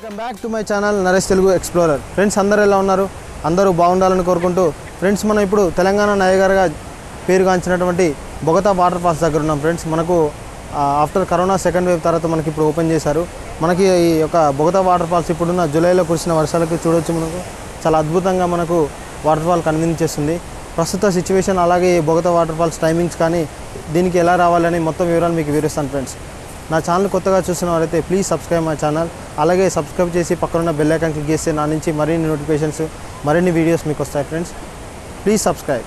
Welcome back to my channel Naresh Telugu explorer. Friends అందరూ ఎలా ఉన్నారు? అందరూ బాగుండాలని కోరుకుంటూ ఫ్రెండ్స్ మనం ఇప్పుడు తెలంగాణ నయగరగా పేరుగాంచినటువంటి బొగతా వాటర్ ఫాల్స్ దగ్గర ఉన్నాం. ఫ్రెండ్స్ మనకు ఆఫ్టర్ కరోనా సెకండ్ వేవ్ తర్వాత మనకి ఇప్పుడు ఓపెన్ చేశారు. మనకి ఈ యొక్క బొగతా వాటర్ ఫాల్స్ ఇప్పుడున్న జూలైలో కురిసిన వర్షాలకు చూడవచ్చు. మనకు చాలా అద్భుతంగా మనకు వాటర్ ఫాల్ కనిపించేస్తుంది. ప్రస్తుత సిచ్యువేషన్ అలాగే ఈ బొగతా వాటర్ ఫాల్స్ టైమింగ్స్ కానీ దీనికి ఎలా రావాలని మొత్తం వివరాలు మీకు వివరిస్తాను. ఫ్రెండ్స్ నా ఛానల్ కొత్తగా చూసిన వారైతే ప్లీజ్ సబ్స్క్రైబ్ మై ఛానల్. అలాగే సబ్స్క్రైబ్ చేసి పక్కన బెల్ ఐకాన్ క్లిక్ చేస్తే నా నుంచి మరిన్ని నోటిఫికేషన్స్ మరిన్ని వీడియోస్ మీకు వస్తాయి. Friends please subscribe.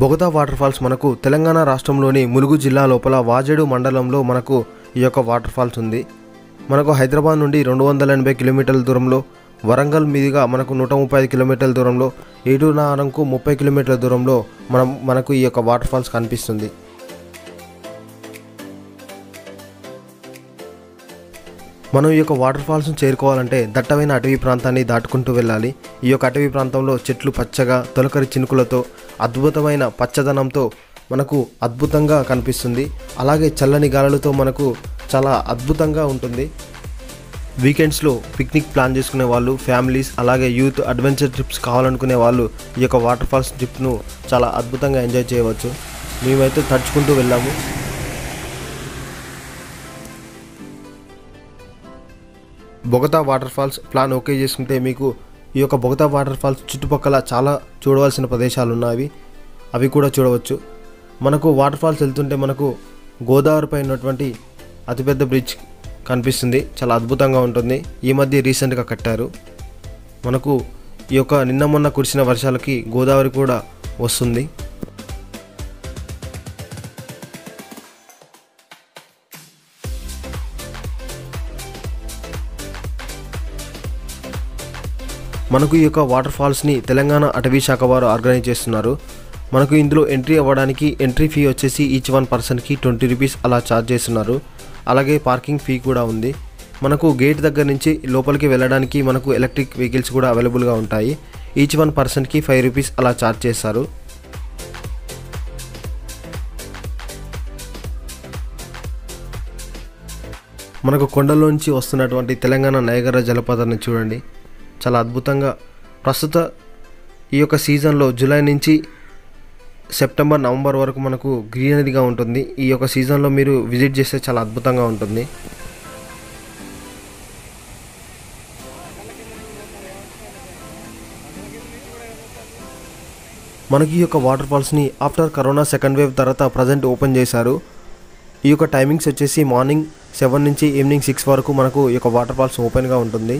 Bogatha water falls మనకు తెలంగాణ రాష్ట్రంలోని ములుగు జిల్లా లోపల వాజేడు మండలంలో మనకు ఈ యొక్క వాటర్ ఫాల్స్ ఉంది. మనకు హైదరాబాద్ నుండి 280 కిలోమీటర్ల దూరంలో, వరంగల్ మీదుగా మనకు 135 కిలోమీటర్ల దూరంలో, ఏటూరునారంకు 30 కిలోమీటర్ల దూరంలో మనకు ఈ యొక్క వాటర్ ఫాల్స్ కనిపిస్తుంది. మనం ఈ యొక్క వాటర్ ఫాల్స్ను చేరుకోవాలంటే దట్టమైన అటవీ ప్రాంతాన్ని దాటుకుంటూ వెళ్ళాలి. ఈ యొక్క అటవీ ప్రాంతంలో చెట్లు పచ్చగా తొలకరి చినుకులతో అద్భుతమైన పచ్చదనంతో మనకు అద్భుతంగా కనిపిస్తుంది. అలాగే చల్లని గాలులతో మనకు చాలా అద్భుతంగా ఉంటుంది. వీకెండ్స్లో పిక్నిక్ ప్లాన్ చేసుకునే వాళ్ళు, ఫ్యామిలీస్, అలాగే యూత్ అడ్వెంచర్ ట్రిప్స్ కావాలనుకునే వాళ్ళు ఈ యొక్క వాటర్ ఫాల్స్ ట్రిప్ను చాలా అద్భుతంగా ఎంజాయ్ చేయవచ్చు. మేమైతే తడుచుకుంటూ వెళ్ళాము. Bogatha water falls plan okay చేసుకుంటే మీకు ఈ యొక్క బొగతా వాటర్ ఫాల్స్ చుట్టుపక్కల చాలా చూడవలసిన ప్రదేశాలు ఉన్నాయి. అవి కూడా చూడవచ్చు. మనకు వాటర్ ఫాల్స్ వెళ్తుంటే మనకు గోదావరిపై ఉన్నటువంటి అతిపెద్ద బ్రిడ్జ్ కనిపిస్తుంది. చాలా అద్భుతంగా ఉంటుంది. ఈ మధ్య రీసెంట్గా కట్టారు. మనకు ఈ యొక్క నిన్న మొన్న కురిసిన వర్షాలకి గోదావరి కూడా వస్తుంది. మనకు ఈ యొక్క వాటర్ ఫాల్స్ని తెలంగాణ అటవీ శాఖ వారు ఆర్గనైజ్ చేస్తున్నారు. మనకు ఇందులో ఎంట్రీ అవ్వడానికి ఎంట్రీ ఫీ వచ్చేసి ఈచ్ 1 పర్సన్కి 20 రూపీస్ అలా ఛార్జ్ చేస్తున్నారు. అలాగే పార్కింగ్ ఫీ కూడా ఉంది. మనకు గేట్ దగ్గర నుంచి లోపలికి వెళ్ళడానికి మనకు ఎలక్ట్రిక్ వెహికల్స్ కూడా అవైలబుల్గా ఉంటాయి. ఈచ్ 1 పర్సన్కి 5 రూపీస్ అలా ఛార్జ్ చేస్తారు. మనకు కొండలోంచి వస్తున్నటువంటి తెలంగాణ నయగర జలపాతాన్ని చూడండి. చాలా అద్భుతంగా ప్రస్తుత ఈ యొక్క సీజన్లో జూలై నుంచి సెప్టెంబర్, నవంబర్ వరకు మనకు గ్రీనరీగా ఉంటుంది. ఈ యొక్క సీజన్లో మీరు విజిట్ చేస్తే చాలా అద్భుతంగా ఉంటుంది. మనకి ఈ యొక్క వాటర్ ఫాల్స్ని ఆఫ్టర్ కరోనా సెకండ్ వేవ్ తర్వాత ప్రజెంట్ ఓపెన్ చేశారు. ఈ యొక్క టైమింగ్స్ వచ్చేసి మార్నింగ్ 7 నుంచి ఈవినింగ్ 6 వరకు మనకు ఈ యొక్క వాటర్ ఫాల్స్ ఓపెన్గా ఉంటుంది.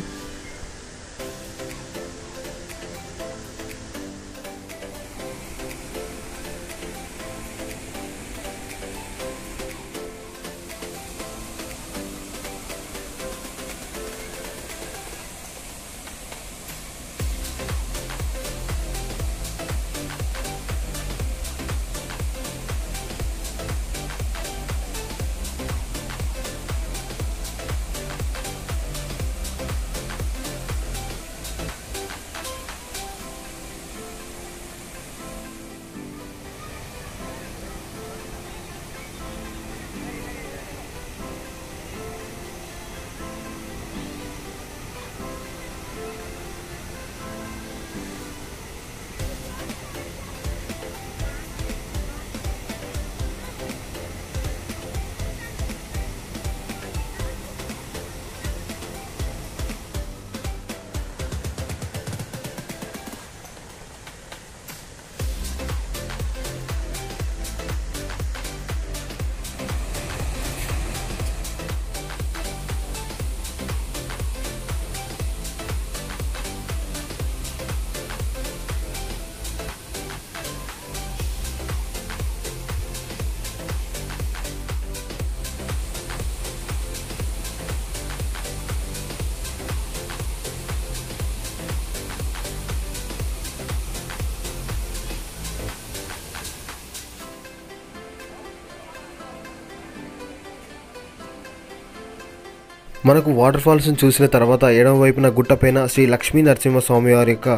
మనకు వాటర్ ఫాల్స్ని చూసిన తర్వాత ఎడమ వైపున గుట్టపైన శ్రీ లక్ష్మీ నరసింహస్వామి వారి యొక్క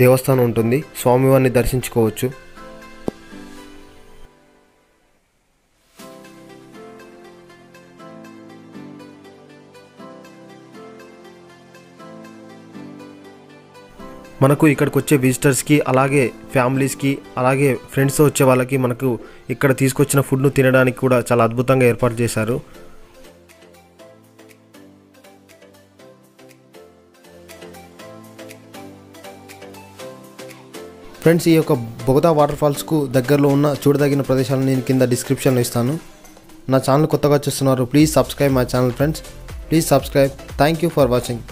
దేవస్థానం ఉంటుంది. స్వామివారిని దర్శించుకోవచ్చు. మనకు ఇక్కడికి వచ్చే విజిటర్స్కి అలాగే ఫ్యామిలీస్కి అలాగే ఫ్రెండ్స్తో వచ్చే వాళ్ళకి మనకు ఇక్కడ తీసుకొచ్చిన ఫుడ్ను తినడానికి కూడా చాలా అద్భుతంగా ఏర్పాటు చేశారు. ఫ్రెండ్స్, ఈ యొక్క బొగతా వాటర్ ఫాల్స్కు దగ్గరలో ఉన్న చూడదగిన ప్రదేశాలను నేను కింద డిస్క్రిప్షన్లో ఇస్తాను. నా ఛానల్ కొత్తగా చూస్తున్నారు, please subscribe my channel friends. Please subscribe. Thank you for watching.